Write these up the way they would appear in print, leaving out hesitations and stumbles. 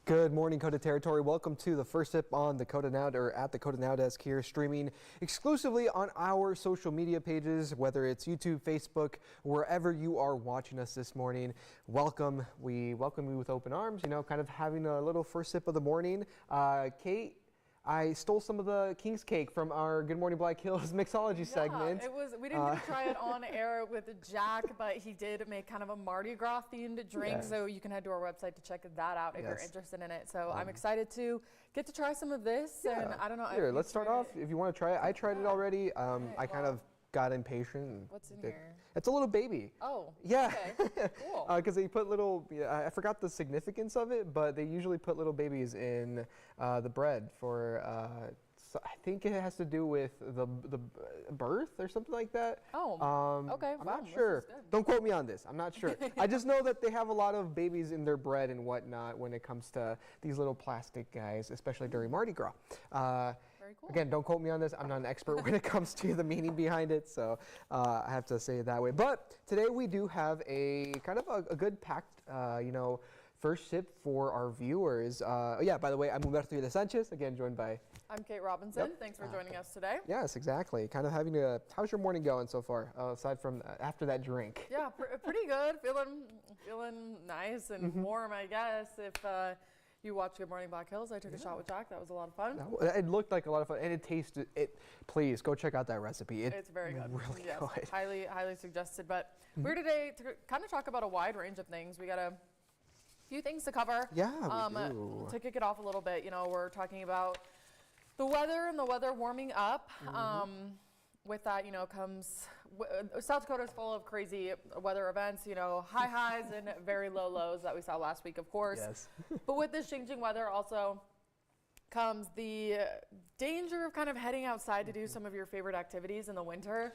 Good morning, KOTA territory. Welcome to the first sip on the KOTA Now, or at the KOTA Now desk here, streaming exclusively on our social media pages, whether it's YouTube, Facebook, wherever you are watching us this morning. Welcome. We welcome you with open arms, you know, kind of having a little first sip of the morning. Kate, I stole some of the King's cake from our Good Morning Black Hills mixology segment. We didn't get to try it on air with Jack, but he did make kind of a Mardi Gras themed drink. So you can head to our website to check that out if you're interested in it. So I'm excited to get to try some of this. And I don't know. Here, let's start off. If you want to try it, I tried it already. I kind of got impatient. What's in here? It's a little baby. Oh, yeah. Okay. Cool. Because they put little, I forgot the significance of it, but they usually put little babies in the bread for, so I think it has to do with the birth or something like that. Oh, okay. I'm not sure. Don't quote me on this. I'm not sure. I just know that they have a lot of babies in their bread and whatnot when it comes to these little plastic guys, especially during Mardi Gras. Very cool. Again, don't quote me on this. I'm not an expert when it comes to the meaning behind it, so I have to say it that way. But today we do have a kind of a good packed, first sip for our viewers. Yeah, by the way, I'm Humberto de Sanchez, again joined by... I'm Kate Robinson. Thanks for joining us today. Yes, exactly. Kind of having a... How's your morning going so far, aside from after that drink? Yeah, pretty good. Feeling nice and warm, I guess. If you watch Good Morning Black Hills, I took a shot with Jack. That was a lot of fun. It looked like a lot of fun, and it tasted it. Please go check out that recipe. It's very good. Really good. Highly suggested. But we're today to kind of talk about a wide range of things. We got a few things to cover. Yeah, we do. To kick it off a little bit, we're talking about the weather and the weather warming up. With that, comes South Dakota is full of crazy weather events, high highs and very low lows that we saw last week, of course. Yes. But with this changing weather also comes the danger of kind of heading outside to do some of your favorite activities in the winter,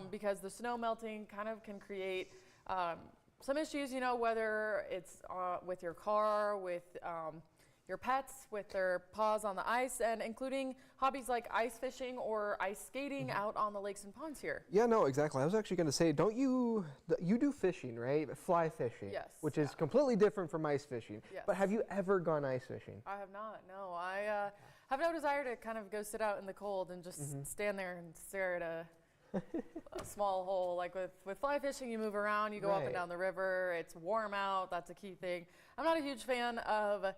because the snow melting kind of can create some issues, whether it's with your car, with your pets, with their paws on the ice, and including hobbies like ice fishing or ice skating out on the lakes and ponds here. Yeah, no, exactly. I was actually going to say, don't you do fishing, right? Fly fishing. Yes. Which is completely different from ice fishing. Yes. But have you ever gone ice fishing? I have not, no. I have no desire to kind of go sit out in the cold and just stand there and stare at a small hole. Like with fly fishing, you move around, you go up and down the river, it's warm out, that's a key thing. I'm not a huge fan of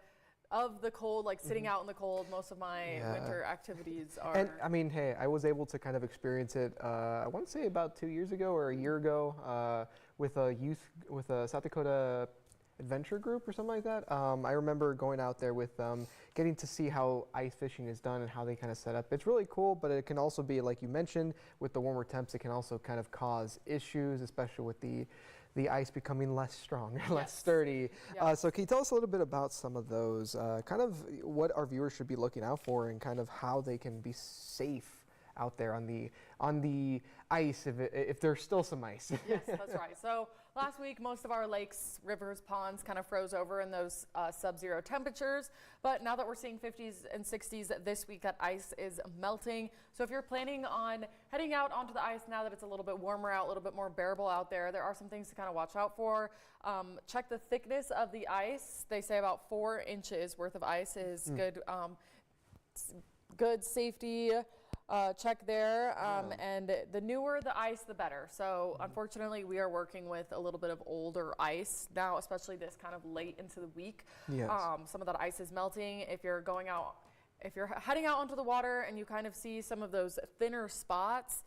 the cold, like sitting out in the cold. Most of my winter activities are. And I mean, hey, I was able to kind of experience it, I want to say about 2 years ago or a year ago, with a South Dakota adventure group or something like that. I remember going out there with them, getting to see how ice fishing is done and how they kind of set up. It's really cool, but it can also be, like you mentioned, with the warmer temps, it can also kind of cause issues, especially with the ice becoming less strong, less sturdy. So can you tell us a little bit about some of those, kind of what our viewers should be looking out for and kind of how they can be safe out there on the ice if there's still some ice? Yes, that's right. So last week, most of our lakes, rivers, ponds kind of froze over in those sub-zero temperatures. But now that we're seeing 50s and 60s this week, that ice is melting. So if you're planning on heading out onto the ice now that it's a little bit warmer out, a little bit more bearable out there are some things to kind of watch out for. Check the thickness of the ice. They say about 4 inches worth of ice is good safety check there, and the newer the ice, the better. So unfortunately, we are working with a little bit of older ice now, especially this kind of late into the week. Yes. Some of that ice is melting. If you're heading out onto the water and you kind of see some of those thinner spots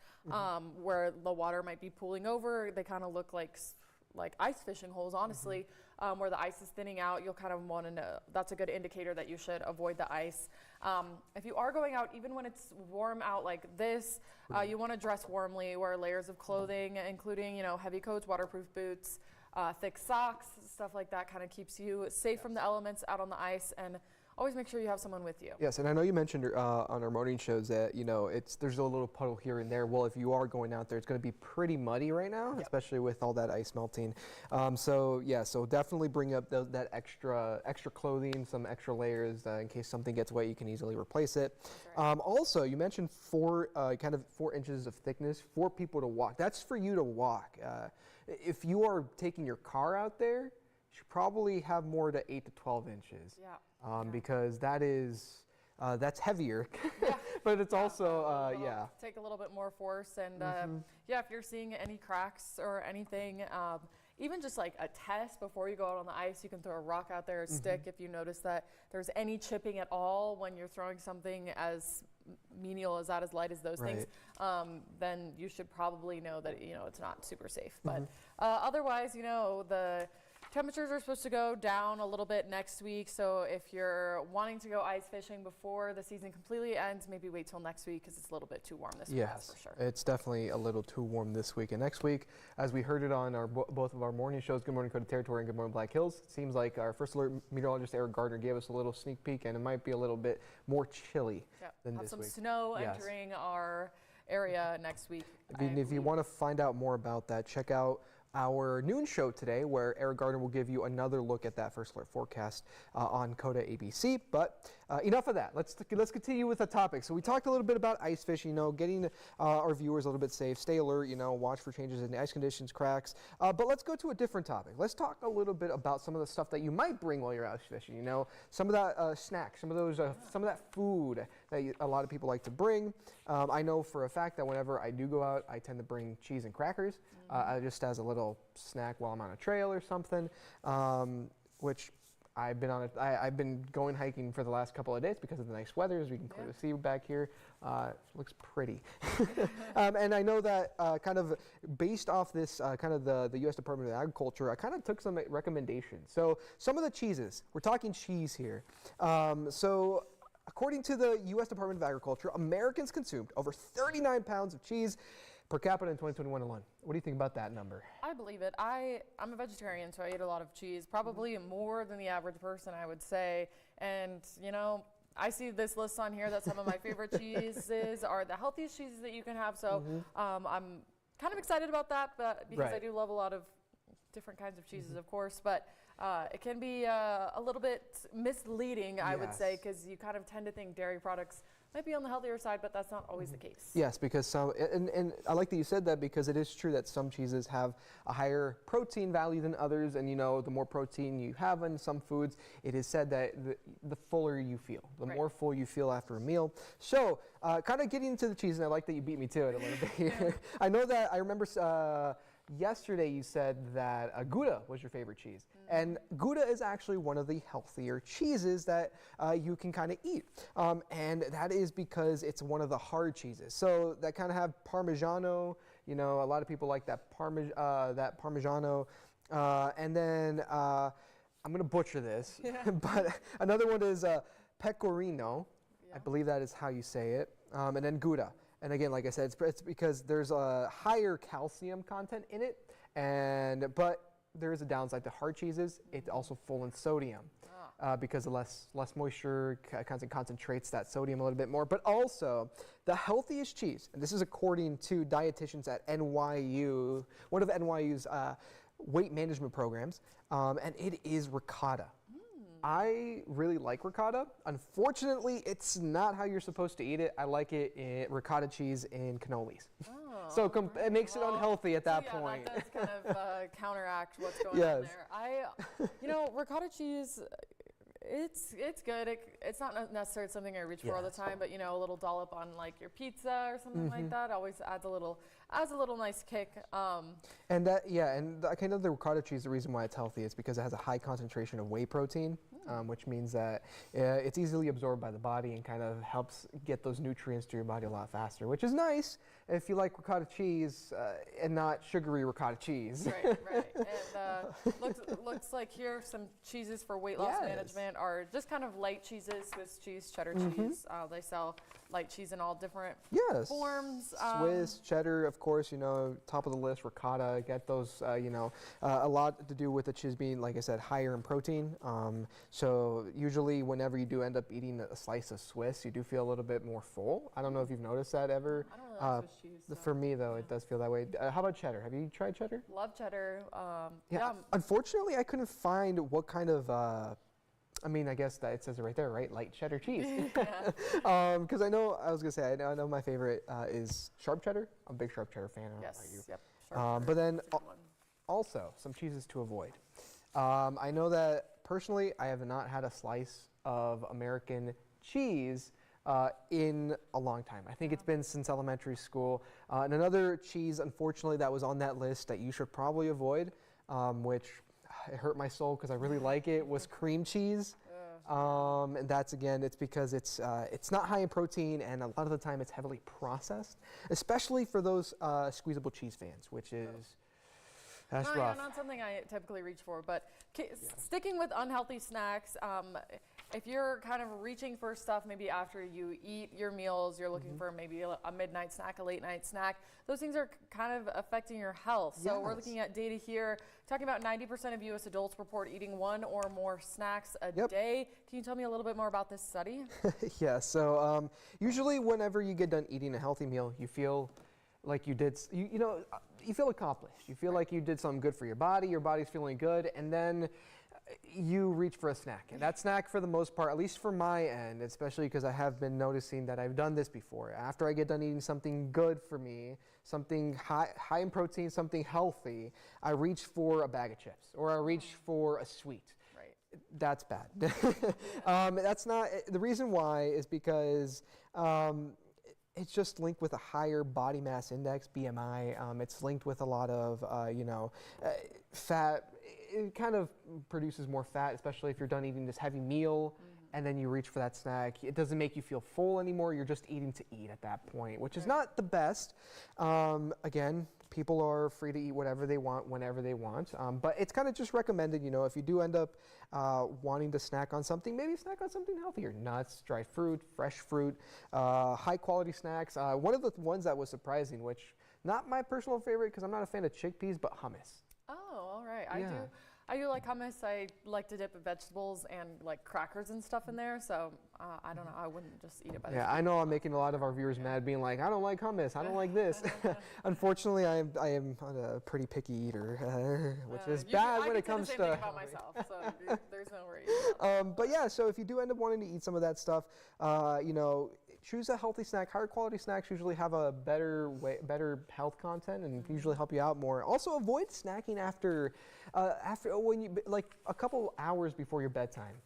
where the water might be pooling over, they kind of look like ice fishing holes, honestly, where the ice is thinning out. You'll kind of want to know. That's a good indicator that you should avoid the ice. If you are going out, even when it's warm out like this, you want to dress warmly, wear layers of clothing, including, heavy coats, waterproof boots, thick socks, stuff like that kind of keeps you safe from the elements out on the ice, and always make sure you have someone with you. Yes, and I know you mentioned on our morning shows that there's a little puddle here and there. Well, if you are going out there, it's going to be pretty muddy right now, especially with all that ice melting. So definitely bring up that extra clothing, some extra layers in case something gets wet. You can easily replace it. Right. Also, you mentioned 4 inches of thickness for people to walk. That's for you to walk. If you are taking your car out there, you should probably have more to 8 to 12 inches. Yeah. because that's heavier, Yeah. but it's Yeah, also, it'll take a little bit more force. And yeah, if you're seeing any cracks or anything, even just like a test before you go out on the ice, you can throw a rock out there, a stick, if you notice that there's any chipping at all when you're throwing something as menial as that, as light as those things, then you should probably know that, it's not super safe. But otherwise, the temperatures are supposed to go down a little bit next week, so if you're wanting to go ice fishing before the season completely ends, maybe wait till next week because it's a little bit too warm this week, that's for sure. It's definitely a little too warm this week. And next week, as we heard it on both of our morning shows, Good Morning KOTA Territory and Good Morning Black Hills, it seems like our first alert meteorologist, Eric Gardner, gave us a little sneak peek, and it might be a little bit more chilly than this week. Have some snow entering our area next week. If you want to find out more about that, check out our noon show today, where Eric Gardner will give you another look at that first alert forecast on KOTA ABC. But enough of that. Let's continue with the topic. So we talked a little bit about ice fishing, getting our viewers a little bit safe, stay alert, watch for changes in the ice conditions, cracks. But let's go to a different topic. Let's talk a little bit about some of the stuff that you might bring while you're ice fishing. Some of that snacks, some of that food that a lot of people like to bring. I know for a fact that whenever I do go out, I tend to bring cheese and crackers, just as a little snack while I'm on a trail or something, which I've been going hiking for the last couple of days because of the nice weather. As we can clearly see back here, it looks pretty. And I know that kind of based off this kind of the U.S. Department of Agriculture, I kind of took some recommendations. So some of the cheeses, we're talking cheese here. So according to the U.S. Department of Agriculture, Americans consumed over 39 pounds of cheese per capita in 2021 alone. What do you think about that number? I believe it. I'm a vegetarian, so I eat a lot of cheese, probably more than the average person, I would say. And, I see this list on here that some of my favorite cheeses are the healthiest cheeses that you can have. So I'm kind of excited about that, but because I do love a lot of different kinds of cheeses, of course. But it can be a little bit misleading, I would say, because you kind of tend to think dairy products might be on the healthier side, but that's not always the case. Yes, because some, and I like that you said that, because it is true that some cheeses have a higher protein value than others, and the more protein you have in some foods, it is said that the fuller you feel, the more full you feel after a meal. So kind of getting into the cheese, and I like that you beat me to it a little bit here. I know that I remember yesterday you said that Gouda was your favorite cheese. And Gouda is actually one of the healthier cheeses that you can kind of eat. And that is because it's one of the hard cheeses. So that kind of have Parmigiano, a lot of people like that Parmigiano. And then I'm going to butcher this, but another one is Pecorino. I believe that is how you say it. And then Gouda. And again, like I said, it's because there's a higher calcium content in it, but there is a downside to hard cheeses. It's also full in sodium because of less moisture kind of concentrates that sodium a little bit more. But also, the healthiest cheese, and this is according to dietitians at NYU, one of NYU's weight management programs, and it is ricotta. I really like ricotta. Unfortunately, it's not how you're supposed to eat it. I like it in ricotta cheese in cannolis. So it makes it unhealthy at that point. That does kind of counteract what's going on there. Ricotta cheese, it's good. It's not necessarily something I reach for all the time, but a little dollop on like your pizza or something like that always adds a little nice kick. And that kind of the ricotta cheese, the reason why it's healthy is because it has a high concentration of whey protein, which means that it's easily absorbed by the body and kind of helps get those nutrients to your body a lot faster, which is nice if you like ricotta cheese and not sugary ricotta cheese. Right. And looks like here some cheeses for weight loss management are just kind of light cheeses, Swiss cheese, cheddar cheese. They sell light cheese in all different forms. Swiss, cheddar, of course, top of the list, ricotta. Get those, a lot to do with the cheese being, like I said, higher in protein. So usually whenever you do end up eating a slice of Swiss, you do feel a little bit more full. I don't know if you've noticed that ever. I don't really like Swiss cheese. So. For me, though, it does feel that way. How about cheddar? Have you tried cheddar? Love cheddar. Unfortunately, I couldn't find what kind of... I guess that it says it right there, right? Light cheddar cheese. Because I know my favorite is sharp cheddar. I'm a big sharp cheddar fan. I don't know about you. Yep. But then also some cheeses to avoid. I know that personally, I have not had a slice of American cheese in a long time. I think it's been since elementary school. And another cheese, unfortunately, that was on that list that you should probably avoid, which it hurt my soul because I really like it, was cream cheese. And that's, again, it's because it's not high in protein, and a lot of the time it's heavily processed, especially for those squeezable cheese fans, which is that's no, rough. Yeah, not something I typically reach for, but sticking with unhealthy snacks, if you're kind of reaching for stuff maybe after you eat your meals, you're looking for maybe a midnight snack, a late night snack, those things are kind of affecting your health. So we're looking at data here, talking about 90% of U.S. adults report eating one or more snacks a day. Can you tell me a little bit more about this study? Yeah, so usually whenever you get done eating a healthy meal, you feel like you did, you feel accomplished. You feel like you did something good for your body's feeling good, and then you reach for a snack. And that snack, for the most part, at least for my end, especially because I have been noticing that I've done this before, after I get done eating something good for me, something high in protein, something healthy, I reach for a bag of chips, or I reach for a sweet. That's bad. That's not, the reason why is because it's just linked with a higher body mass index, BMI. It's linked with a lot of, fat. It kind of produces more fat, especially if you're done eating this heavy meal and then you reach for that snack. It doesn't make you feel full anymore. You're just eating to eat at that point, which is not the best. Again, people are free to eat whatever they want, whenever they want. But it's kind of just recommended, if you do end up wanting to snack on something, maybe snack on something healthier. Nuts, dried fruit, fresh fruit, high quality snacks. One of the ones that was surprising, which not my personal favorite because I'm not a fan of chickpeas, but hummus. Oh, all right. I do like hummus. I like to dip vegetables and like crackers and stuff in there. So I don't know. I wouldn't just eat it by the I know I'm making a lot of our viewers mad, being like, I don't like hummus. I don't like this. Unfortunately, I am a pretty picky eater, which is bad when it comes to. I can say the same thing about myself. So there's no worries. But yeah, so if you do end up wanting to eat some of that stuff, choose a healthy snack. Higher quality snacks usually have a better health content and usually help you out more. Also, avoid snacking after when you like a couple hours before your bedtime.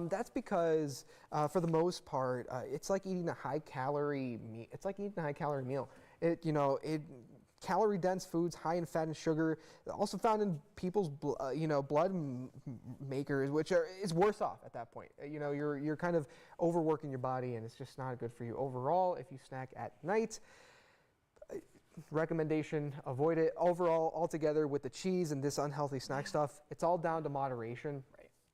That's because, for the most part, it's like eating a high calorie meal. Calorie dense foods, high in fat and sugar, also found in people's blood makers, which is worse off at that point. You're kind of overworking your body, and it's just not good for you overall. If you snack at night, recommendation, avoid it overall altogether. With the cheese and this unhealthy snack stuff, it's all down to moderation.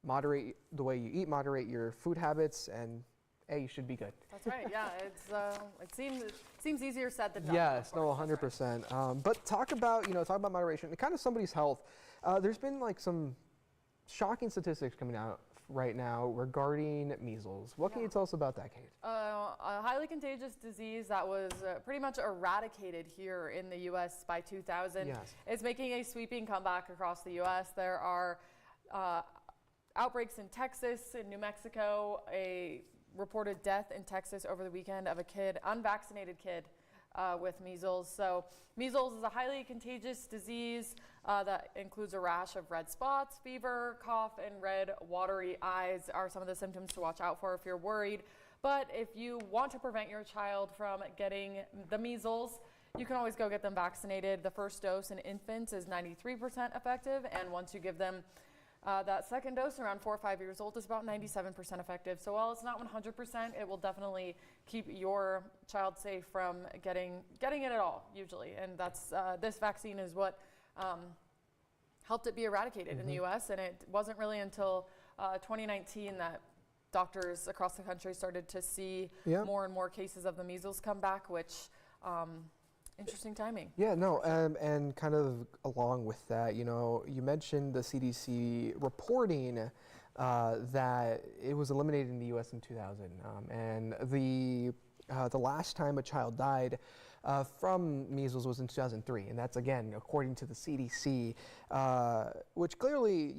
Moderate the way you eat, moderate your food habits, and you should be good. That's right. Yeah, it seems easier said than done. Yes, no, 100%. But talk about moderation and kind of somebody's health. There's been like some shocking statistics coming out right now regarding measles. What can you tell us about that, Kate? A highly contagious disease that was pretty much eradicated here in the U.S. by 2000. Yes. It's making a sweeping comeback across the U.S. There are outbreaks in Texas, in New Mexico, a reported death in Texas over the weekend of a unvaccinated kid with measles. So measles is a highly contagious disease that includes a rash of red spots, fever, cough, and red watery eyes are some of the symptoms to watch out for if you're worried. But if you want to prevent your child from getting the measles, you can always go get them vaccinated. The first dose in infants is 93% effective, and once you give them that second dose around 4 or 5 years old is about 97% effective. So while it's not 100%, it will definitely keep your child safe from getting it at all, usually. And that's this vaccine is what helped it be eradicated in the U.S. And it wasn't really until 2019 that doctors across the country started to see more and more cases of the measles come back, which interesting timing. Yeah, no, and kind of along with that, you mentioned the CDC reporting that it was eliminated in the U.S. in 2000, and the last time a child died from measles was in 2003, and that's again according to the CDC, which clearly,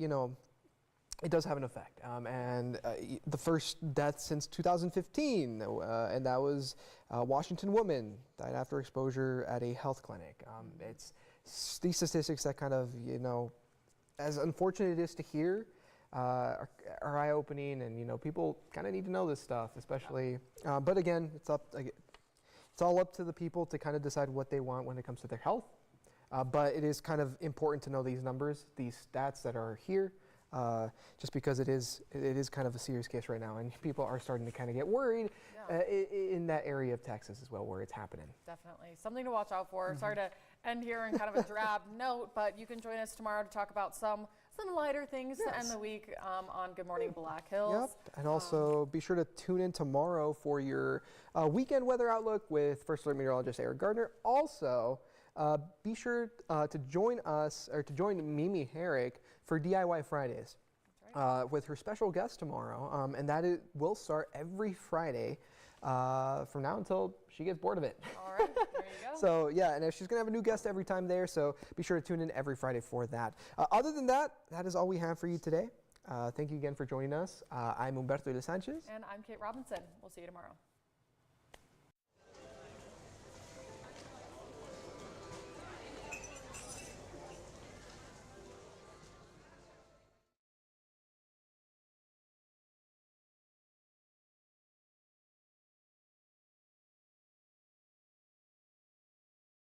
it does have an effect. And the first death since 2015, and that was a Washington woman died after exposure at a health clinic. It's these statistics that kind of, as unfortunate it is to hear, are eye-opening, and people kind of need to know this stuff, especially. But again, it's all up to the people to kind of decide what they want when it comes to their health. But it is kind of important to know these numbers, these stats that are here, just because it is kind of a serious case right now, and people are starting to kind of get worried in that area of Texas as well, where it's happening. Definitely something to watch out for. Sorry to end here in kind of a drab note, but you can join us tomorrow to talk about some lighter things to end the week on Good Morning Black Hills. Yep, and also be sure to tune in tomorrow for your weekend weather outlook with First Alert Meteorologist Eric Gardner. Also, be sure to join us, or to join Mimi Herrick for DIY Fridays with her special guest tomorrow, and that will start every Friday from now until she gets bored of it. All right, there you go. So yeah, and she's gonna have a new guest every time there, so be sure to tune in every Friday for that. Other than that, that is all we have for you today. Thank you again for joining us. I'm Humberto de Sanchez. And I'm Kate Robinson. We'll see you tomorrow.